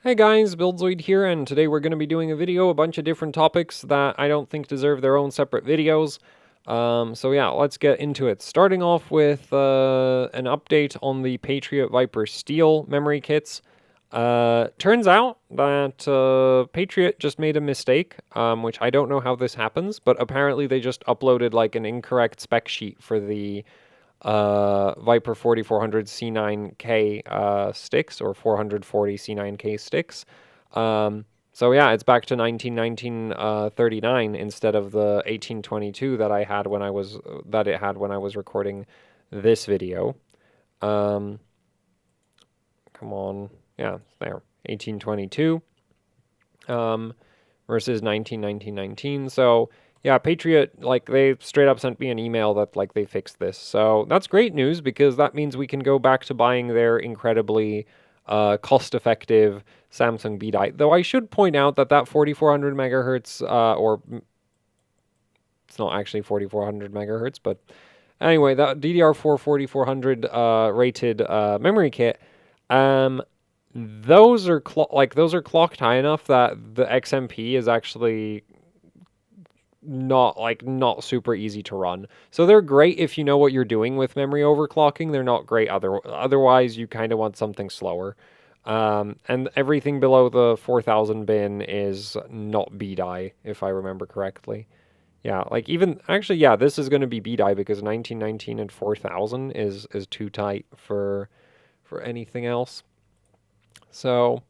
Hey guys, Buildzoid here, and today we're going to be doing a bunch of different topics that I don't think deserve their own separate videos. So yeah, let's get into it. Starting off with an update on the Patriot Viper Steel memory kits. Turns out that Patriot just made a mistake, which I don't know how this happens, but apparently they just uploaded like an incorrect spec sheet for the Viper 4400 C9K sticks or 440 C9K sticks. So yeah, it's back to 1939 instead of the 1822 that I had when I was that it had when I was recording this video. Come on, yeah, there, 1822 versus 1919. So yeah, Patriot, like, they straight up sent me an email that, like, they fixed this. So that's great news because that means we can go back to buying their incredibly cost-effective Samsung B die. Though I should point out that that 4400 megahertz, it's not actually 4400 megahertz, but anyway, that DDR4 4400 rated memory kit, those are those are clocked high enough that the XMP is actually not super easy to run. So they're great if you know what you're doing with memory overclocking. They're not great otherwise you kind of want something slower. And everything below the 4000 bin is not B-die, if I remember correctly. Yeah, like even actually, yeah, this is going to be B-die because 1919 and 4000 is too tight for anything else. So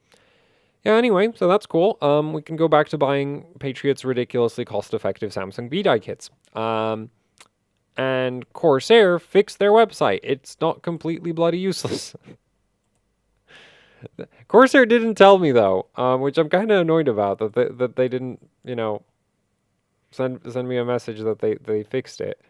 yeah, anyway, so that's cool. We can go back to buying Patriot's ridiculously cost-effective Samsung B-die kits. And Corsair fixed their website. It's not completely bloody useless. Corsair didn't tell me though, which I'm kind of annoyed about that they didn't, send me a message that they fixed it.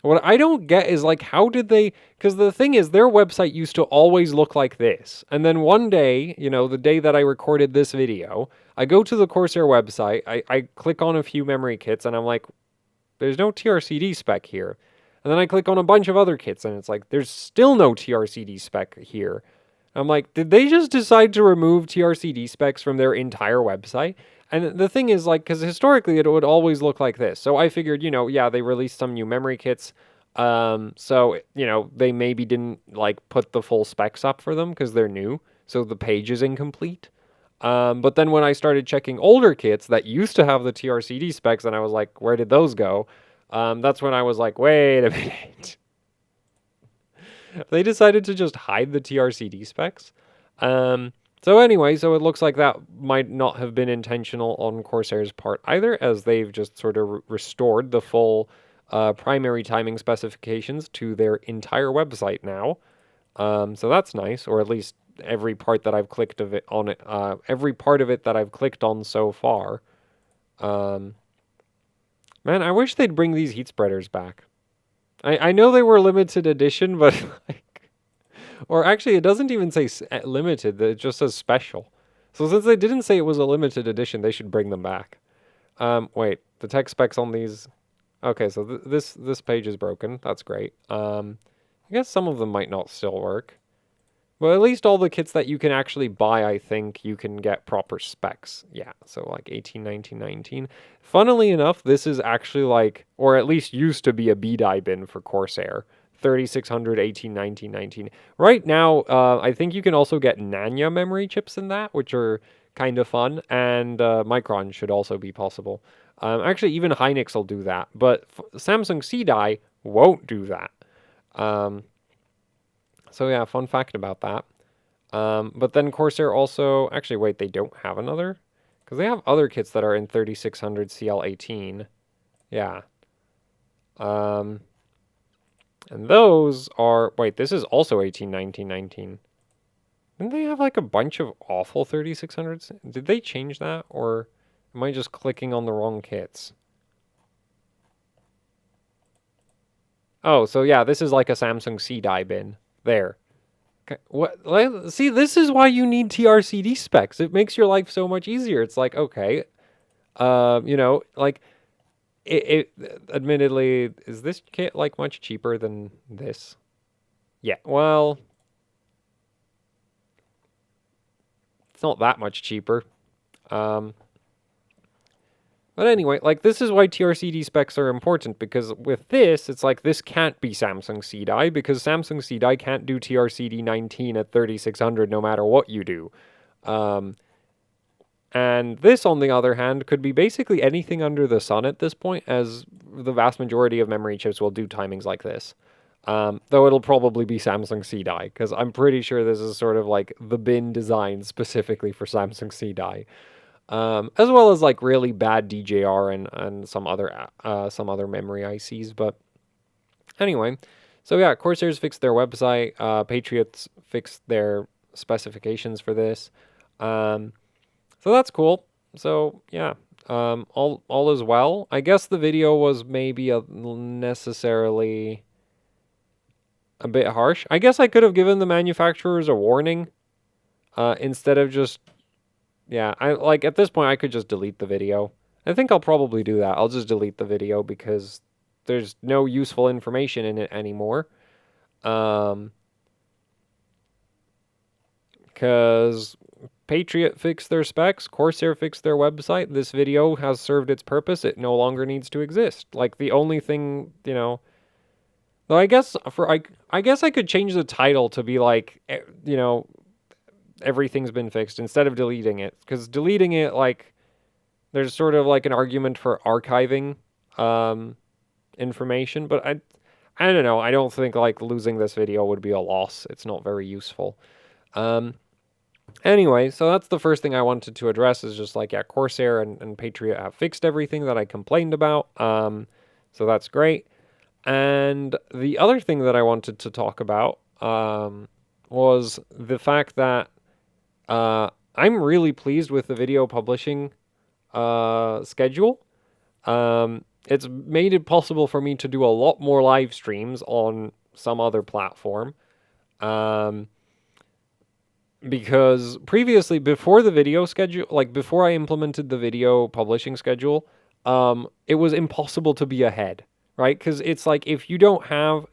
What I don't get is, like, how did they? Because the thing is, their website used to always look like this, and then one day, the day that I recorded this video, I go to the Corsair website, I click on a few memory kits, and I'm like, there's no TRCD spec here. And then I click on a bunch of other kits, and it's like, there's still no TRCD spec here. I'm like, did they just decide to remove TRCD specs from their entire website? And the thing is, like, because historically it would always look like this. So I figured, yeah, they released some new memory kits. So, they maybe didn't, like, put the full specs up for them because they're new. So the page is incomplete. But then when I started checking older kits that used to have the TRCD specs, and I was like, where did those go? That's when I was like, wait a minute. They decided to just hide the TRCD specs. So anyway, so it looks like that might not have been intentional on Corsair's part either, as they've just sort of restored the full primary timing specifications to their entire website now. So that's nice, or at least every part that I've clicked of it on it, every part of it that I've clicked on so far. Man, I wish they'd bring these heat spreaders back. I know they were limited edition, but like, or actually, it doesn't even say limited. It just says special. So since they didn't say it was a limited edition, they should bring them back. Wait, the tech specs on these. Okay, so this page is broken. That's great. I guess some of them might not still work. Well, at least all the kits that you can actually buy, I think you can get proper specs. Yeah, so like 18, 19, 19. Funnily enough, this is actually like, or at least used to be a B-die bin for Corsair. 3600, 18, 19, 19. Right now, I think you can also get Nanya memory chips in that, which are kind of fun, and Micron should also be possible. Actually, even Hynix will do that, but Samsung C-die won't do that. So yeah, fun fact about that. But then Corsair also, actually wait, they don't have another? Because they have other kits that are in 3600 CL18. Yeah. And those are, wait, this is also 18, 19, 19. Didn't they have like a bunch of awful 3600s? Did they change that? Or am I just clicking on the wrong kits? Oh, so yeah, this is like a Samsung C-die bin. There. What? See, this is why you need TRCD specs. It makes your life so much easier. It's like, okay, like it admittedly, is this kit like much cheaper than this? Yeah. Well, It's not that much cheaper. But anyway, like, this is why TRCD specs are important, because with this, it's like, this can't be Samsung CDI, because Samsung CDI can't do TRCD 19 at 3600 no matter what you do. And this, on the other hand, could be basically anything under the sun at this point, as the vast majority of memory chips will do timings like this. Though it'll probably be Samsung CDI, because I'm pretty sure this is sort of like the bin designed specifically for Samsung CDI. As well as like really bad DJR and some other memory ICs. But anyway, so yeah, Corsairs fixed their website. Patriots fixed their specifications for this. So that's cool. So yeah, all is well. I guess the video was maybe necessarily a bit harsh. I guess I could have given the manufacturers a warning instead of just, yeah, I like at this point I could just delete the video. I think I'll probably do that. I'll just delete the video because there's no useful information in it anymore. Because Patriot fixed their specs, Corsair fixed their website. This video has served its purpose. It no longer needs to exist. Like, the only thing, you know, though I guess I guess I could change the title to be like, you know, everything's been fixed instead of deleting it, because deleting it, like, there's sort of like an argument for archiving information, but I don't know. I don't think like losing this video would be a loss. It's not very useful. Anyway, so that's the first thing I wanted to address, is just like, yeah, Corsair and Patriot have fixed everything that I complained about. So that's great. And the other thing that I wanted to talk about was the fact that I'm really pleased with the video publishing schedule. It's made it possible for me to do a lot more live streams on some other platform. Because previously, before the video schedule, like before I implemented the video publishing schedule, it was impossible to be ahead, right? Because it's like, if you don't have,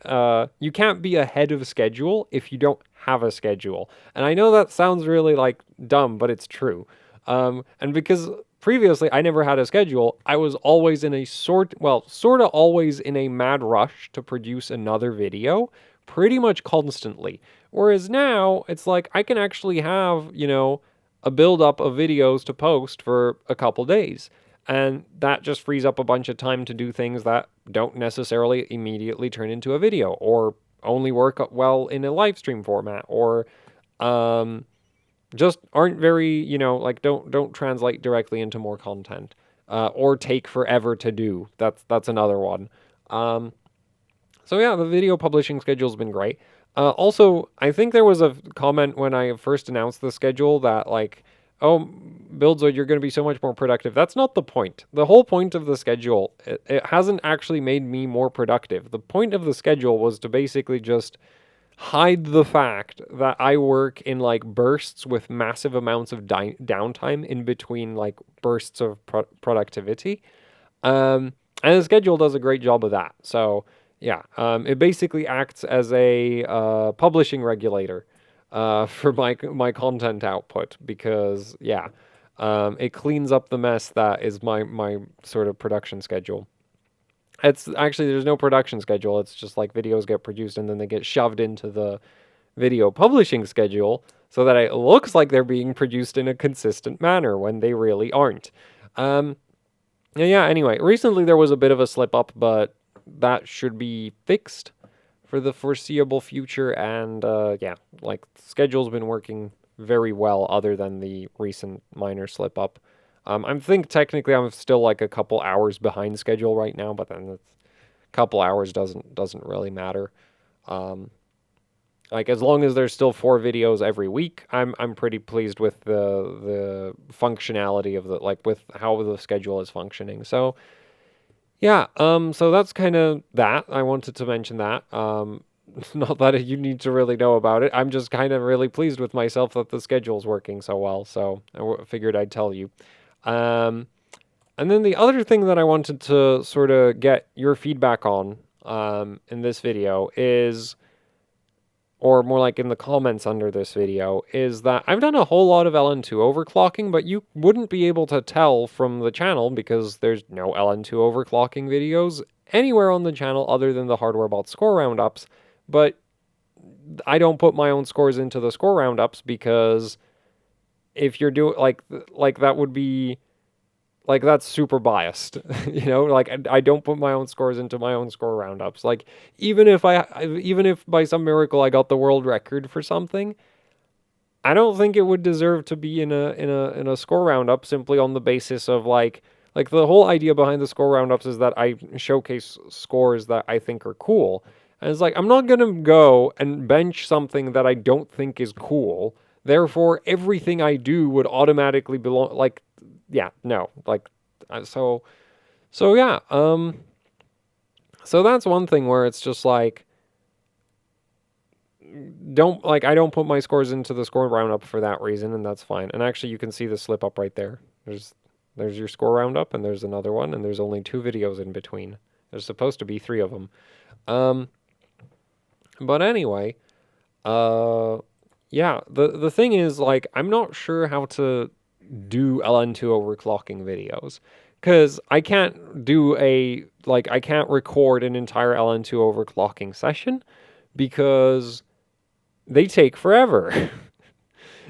you can't be ahead of schedule if you don't have a schedule. And I know that sounds really like dumb, but it's true. And because previously I never had a schedule, I was always in a sort of always in a mad rush to produce another video pretty much constantly. Whereas now, it's like, I can actually have, you know, a build-up of videos to post for a couple days. And that just frees up a bunch of time to do things that don't necessarily immediately turn into a video, or only work well in a live stream format, or just aren't very, you know, like, don't translate directly into more content, or take forever to do. That's another one. So yeah, the video publishing schedule's been great. Also, I think there was a comment when I first announced the schedule that, like, oh, Buildzoid, you're going to be so much more productive. That's not the point. The whole point of the schedule, it hasn't actually made me more productive. The point of the schedule was to basically just hide the fact that I work in, like, bursts with massive amounts of downtime in between, like, bursts of productivity. And the schedule does a great job of that. So yeah, it basically acts as a publishing regulator for my content output, because yeah, it cleans up the mess that is my sort of production schedule. It's actually, there's no production schedule. It's just like videos get produced and then they get shoved into the video publishing schedule so that it looks like they're being produced in a consistent manner when they really aren't. Yeah, anyway, recently there was a bit of a slip up, but that should be fixed for the foreseeable future. And yeah, like, the schedule's been working very well other than the recent minor slip up. I think technically I'm still like a couple hours behind schedule right now, but then a couple hours doesn't really matter. Like, as long as there's still 4 videos every week, I'm pretty pleased with the functionality of the, like, with how the schedule is functioning. So yeah, so that's kind of that. I wanted to mention that. Not that you need to really know about it. I'm just kind of really pleased with myself that the schedule's working so well, so I figured I'd tell you. And then the other thing that I wanted to sort of get your feedback on in this video is or more like in the comments under this video, is that I've done a whole lot of LN2 overclocking, but you wouldn't be able to tell from the channel because there's no LN2 overclocking videos anywhere on the channel other than the Hardware Bot score roundups. But I don't put my own scores into the score roundups because if you're doing like that would be like that's super biased, you know. Like I don't put my own scores into my own score roundups. Like even if by some miracle I got the world record for something, I don't think it would deserve to be in a score roundup simply on the basis of like the whole idea behind the score roundups is that I showcase scores that I think are cool. And it's like I'm not gonna go and bench something that I don't think is cool. Therefore, everything I do would automatically belong like yeah, no, like so yeah, so that's one thing where it's just like I don't put my scores into the score roundup for that reason, and that's fine. And actually, you can see the slip up right there. There's your score roundup, and there's another one, and there's only 2 videos in between. There's supposed to be 3 of them. But anyway, yeah, the thing is, like, I'm not sure how to do LN2 overclocking videos because I can't do I can't record an entire LN2 overclocking session because they take forever.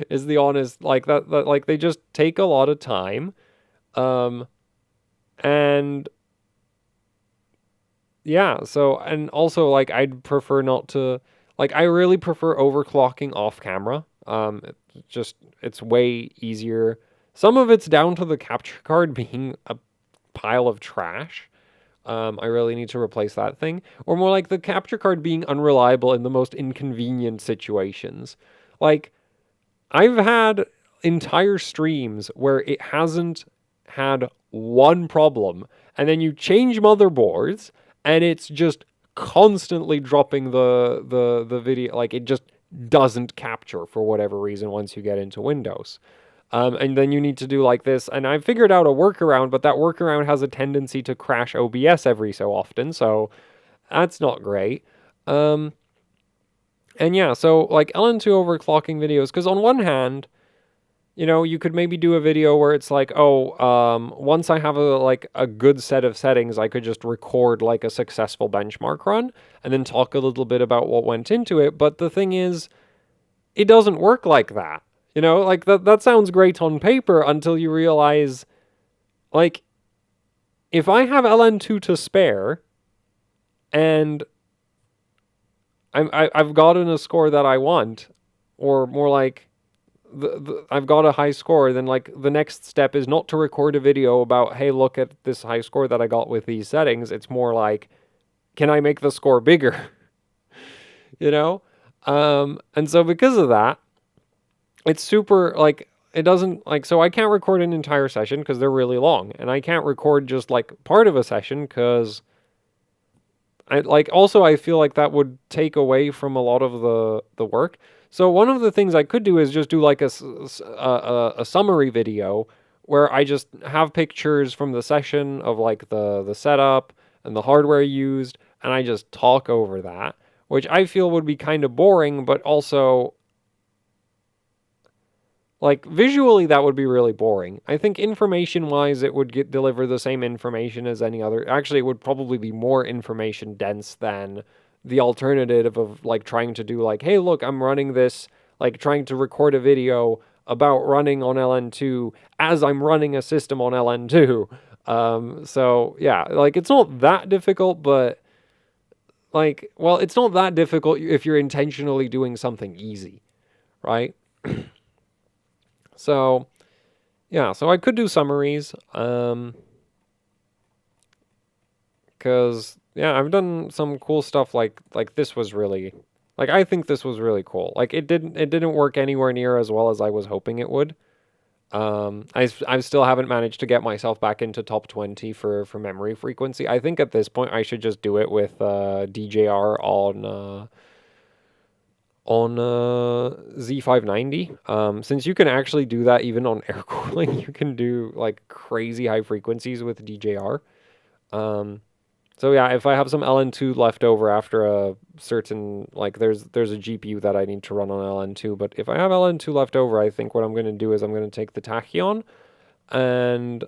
Is the honest like that like they just take a lot of time. And yeah, so and also like I'd prefer not to like I really prefer overclocking off camera. It's way easier. Some of it's down to the capture card being a pile of trash. I really need to replace that thing. Or more like the capture card being unreliable in the most inconvenient situations. Like, I've had entire streams where it hasn't had one problem, and then you change motherboards, and it's just constantly dropping the video. Like, it just doesn't capture for whatever reason once you get into Windows. And then you need to do like this. And I figured out a workaround, but that workaround has a tendency to crash OBS every so often. So that's not great. And yeah, so like LN2 overclocking videos, because on one hand, you know, you could maybe do a video where it's like, oh, once I have a good set of settings, I could just record like a successful benchmark run and then talk a little bit about what went into it. But the thing is, it doesn't work like that. You know, like that sounds great on paper until you realize, like, if I have LN2 to spare and I've gotten a score that I want, or more like I've got a high score, then like the next step is not to record a video about, hey, look at this high score that I got with these settings. It's more like, can I make the score bigger? You know? And so because of that, it's super, like, it doesn't, like, so I can't record an entire session because they're really long. And I can't record just, like, part of a session because, also I feel like that would take away from a lot of the work. So one of the things I could do is just do, like, a summary video where I just have pictures from the session of, like, the setup and the hardware used, and I just talk over that, which I feel would be kind of boring, but also, like, visually, that would be really boring. I think information-wise, it would deliver the same information as any other. Actually, it would probably be more information-dense than the alternative of, like, trying to do, like, hey, look, I'm running this, like, trying to record a video about running on LN2 as I'm running a system on LN2. So, yeah, like, it's not that difficult, but, like, well, it's not that difficult if you're intentionally doing something easy, right? So, yeah, so I could do summaries, because, yeah, I've done some cool stuff like this was really, like, I think this was really cool. Like, it didn't work anywhere near as well as I was hoping it would. I still haven't managed to get myself back into top 20 for memory frequency. I think at this point I should just do it with DJR on Z590. Since you can actually do that even on air cooling, you can do like crazy high frequencies with DJR. So yeah, if I have some LN2 left over after a certain, like there's a GPU that I need to run on LN2, but if I have LN2 left over, I think what I'm going to do is I'm going to take the Tachyon, and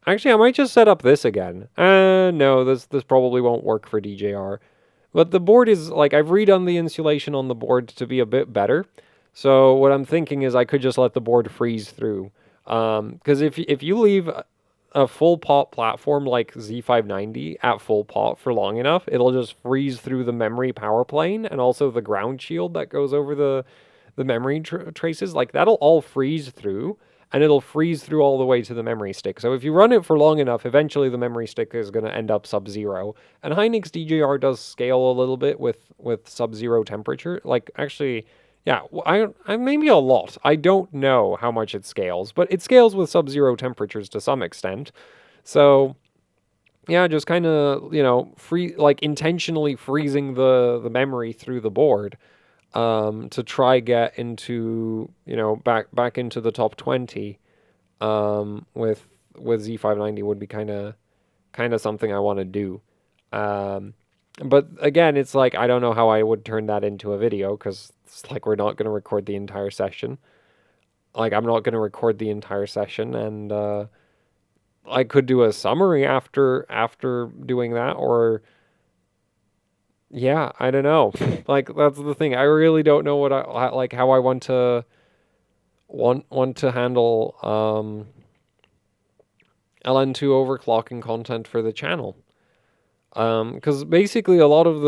actually I might just set up this again. No, this probably won't work for DJR. But the board is, like, I've redone the insulation on the board to be a bit better. So what I'm thinking is I could just let the board freeze through. Because if you leave a full pot platform like Z590 at full pot for long enough, it'll just freeze through the memory power plane and also the ground shield that goes over the memory traces. Like, that'll all freeze through, and it'll freeze through all the way to the memory stick. So if you run it for long enough, eventually the memory stick is going to end up sub-zero. And Hynix DJR does scale a little bit with sub-zero temperature. Like, actually, yeah, I maybe a lot. I don't know how much it scales, but it scales with sub-zero temperatures to some extent. So yeah, just kind of, intentionally freezing the memory through the board to try get into, back into the top 20 with Z590 would be kind of something I want to do. But again, it's like I don't know how I would turn that into a video, because it's like we're not going to record the entire session. Like, I'm not going to record the entire session, and I could do a summary after doing that, or yeah, I don't know. Like, that's the thing. I really don't know what how I want to handle LN2 overclocking content for the channel. Because basically a lot of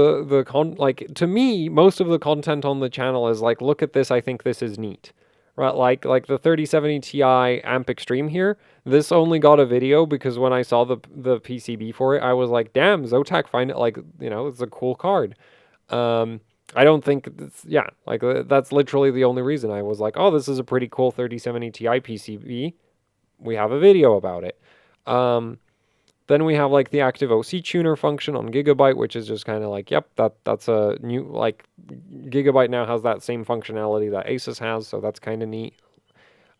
to me, most of the content on the channel is like, look at this, I think this is neat. Right, like the 3070 Ti Amp Extreme here, this only got a video because when I saw the PCB for it, I was like, damn, Zotac find it, like, it's a cool card. I don't think that's literally the only reason. I was like, oh, this is a pretty cool 3070 Ti PCB. We have a video about it. Then we have like the active OC tuner function on Gigabyte, which is just kind of like, yep, that's a new, like, Gigabyte now has that same functionality that Asus has, so that's kind of neat.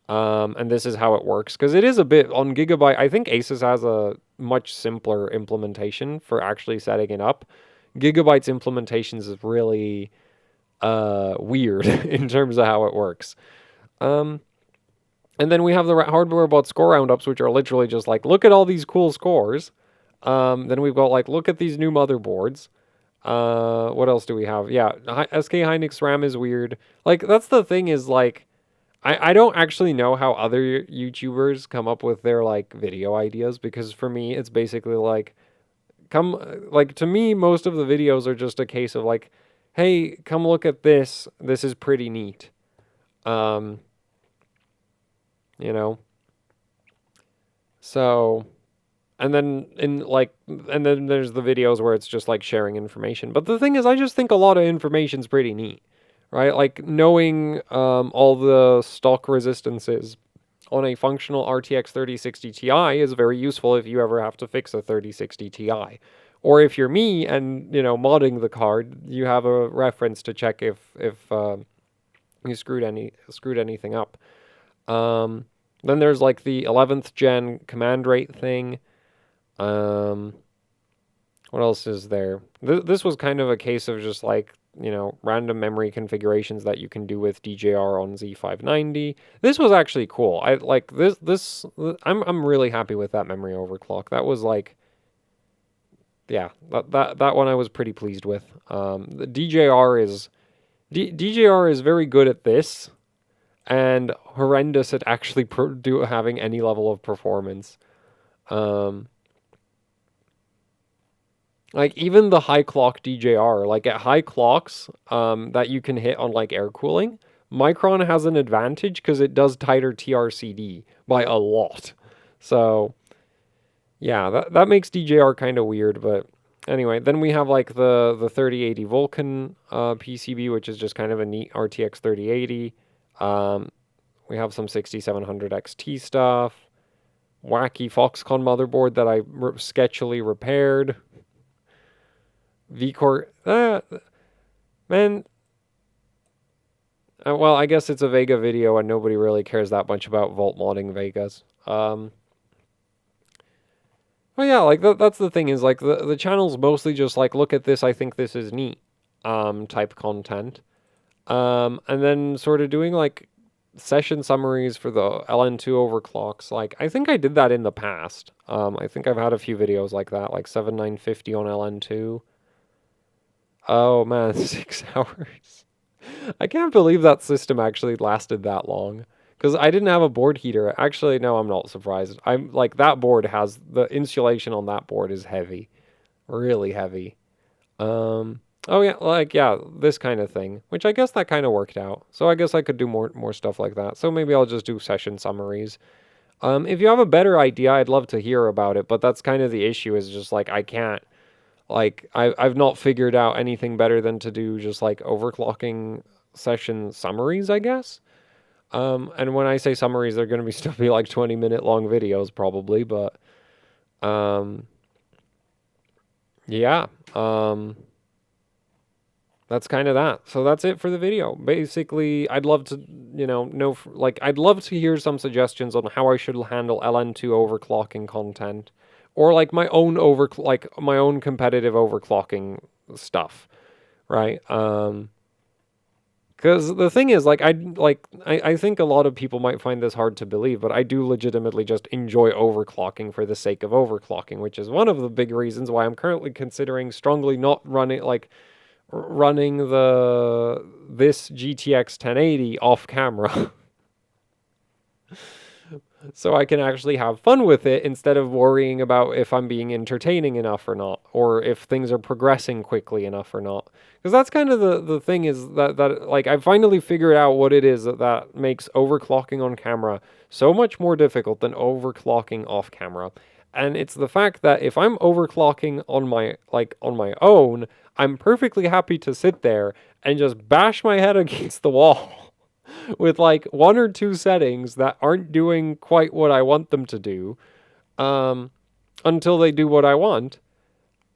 And this is how it works, because it is a bit on Gigabyte. I think Asus has a much simpler implementation for actually setting it up. Gigabyte's implementations is really weird in terms of how it works. And then we have the hardware bought score roundups, which are literally just like, look at all these cool scores. Then we've got like, look at these new motherboards. What else do we have? Yeah, SK Hynix RAM is weird. Like, that's the thing, is like, I don't actually know how other YouTubers come up with their like video ideas, because for me, it's basically like, to me, most of the videos are just a case of like, hey, come look at this. This is pretty neat. You know? So, and then and then there's the videos where it's just like sharing information. But the thing is, I just think a lot of information's pretty neat, right? Like, knowing all the stock resistances on a functional RTX 3060 Ti is very useful if you ever have to fix a 3060 Ti. Or if you're me and, modding the card, you have a reference to check if you screwed anything up. Then there's like the 11th gen command rate thing. What else is there? This was kind of a case of just like, random memory configurations that you can do with DJR on Z590. This was actually cool. I like this. I'm really happy with that memory overclock. That was like, yeah, that one I was pretty pleased with. The DJR is very good at this, and horrendous at actually having any level of performance. Like, even the high clock DJR, like at high clocks that you can hit on like air cooling, Micron has an advantage because it does tighter TRCD by a lot. So yeah, that makes DJR kind of weird, but anyway, then we have like the 3080 Vulkan PCB, which is just kind of a neat RTX 3080. We have some 6700 XT stuff. Wacky Foxconn motherboard that I sketchily repaired. VCore, man. Well, I guess it's a Vega video and nobody really cares that much about volt modding Vegas. Well, yeah, like that's the thing is like the channel's mostly just like look at this, I think this is neat, type content, and then sort of doing like session summaries for the LN2 overclocks. Like I think I did that in the past. I think I've had a few videos like that, like 7950 on LN2. Oh man, 6 hours. I can't believe that system actually lasted that long. Because I didn't have a board heater. Actually, no, I'm not surprised. I'm like that board has the insulation on that board is heavy, really heavy. Oh yeah, like yeah, this kind of thing, which I guess that kind of worked out. So I guess I could do more stuff like that. So maybe I'll just do session summaries. If you have a better idea, I'd love to hear about it. But that's kind of the issue is just like I can't. Like I've not figured out anything better than to do just like overclocking session summaries, I guess. And when I say summaries, they're going to be still be like 20-minute long videos probably, but um, yeah, that's kind of that. So that's it for the video. Basically, I'd love to, know like I'd love to hear some suggestions on how I should handle LN2 overclocking content, or like my own competitive overclocking stuff, right? Because the thing is, I think a lot of people might find this hard to believe, but I do legitimately just enjoy overclocking for the sake of overclocking, which is one of the big reasons why I'm currently considering strongly not running this GTX 1080 off camera. So I can actually have fun with it instead of worrying about if I'm being entertaining enough or not, or if things are progressing quickly enough or not. Because that's kind of the thing is that like I finally figured out what it is that makes overclocking on camera so much more difficult than overclocking off camera. And it's the fact that if I'm overclocking on my own, I'm perfectly happy to sit there and just bash my head against the wall with like one or two settings that aren't doing quite what I want them to do, until they do what I want.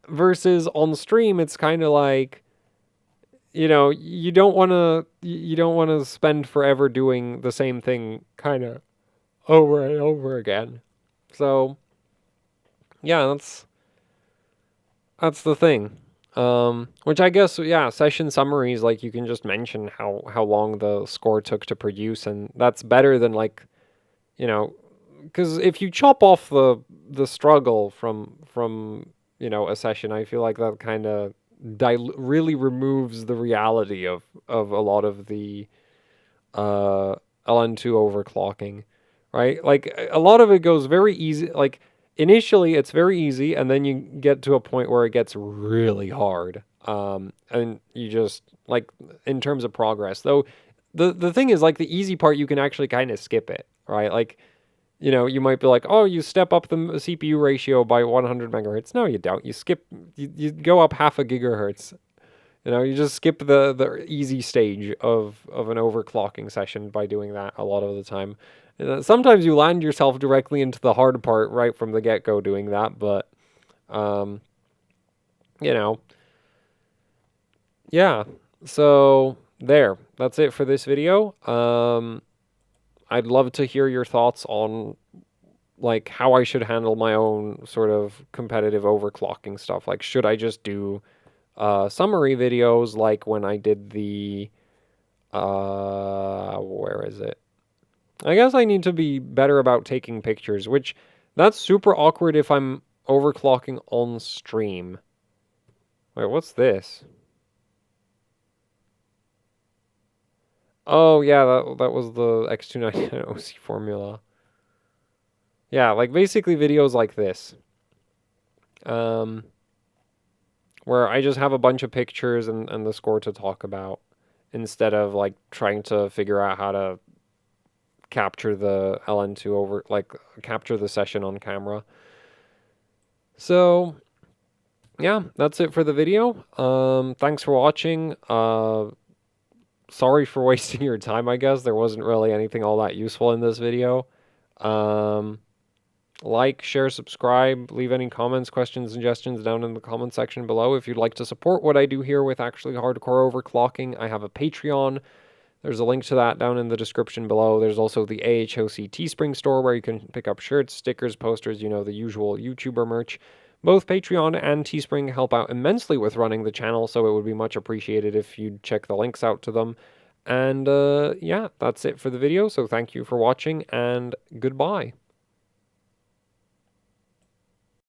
Versus on stream, it's kind of like, you don't want to spend forever doing the same thing kind of over and over again. So yeah, that's the thing. Which I guess, yeah, session summaries, like you can just mention how long the score took to produce, and that's better than like, because if you chop off the struggle from a session, I feel like that kind of really removes the reality of a lot of the uh, LN2 overclocking, right? Like a lot of it goes very easy. Like initially, it's very easy, and then you get to a point where it gets really hard. And you just like in terms of progress, though. The thing is, like the easy part, you can actually kind of skip it, right? Like you might be like, oh, you step up the CPU ratio by 100 megahertz. No, you don't. You go up half a gigahertz. You just skip the easy stage of an overclocking session by doing that a lot of the time. Sometimes you land yourself directly into the hard part right from the get-go doing that, but, um, you know, yeah. So, there. That's it for this video. I'd love to hear your thoughts on, like, how I should handle my own sort of competitive overclocking stuff. Like, should I just do summary videos like when I did the where is it? I guess I need to be better about taking pictures, which that's super awkward if I'm overclocking on stream. Wait, what's this? Oh yeah, that was the X299 OC formula. Yeah, like basically videos like this. Where I just have a bunch of pictures and the score to talk about instead of like trying to figure out how to capture the LN2 capture the session on camera. So yeah, that's it for the video. Thanks for watching. Sorry for wasting your time, I guess. There wasn't really anything all that useful in this video. Like, share, subscribe, leave any comments, questions, suggestions down in the comment section below. If you'd like to support what I do here with actually hardcore overclocking, I have a Patreon. There's a link to that down in the description below. There's also the AHOC Teespring store where you can pick up shirts, stickers, posters, you know, the usual YouTuber merch. Both Patreon and Teespring help out immensely with running the channel, so it would be much appreciated if you'd check the links out to them. And yeah, that's it for the video, so thank you for watching, and goodbye.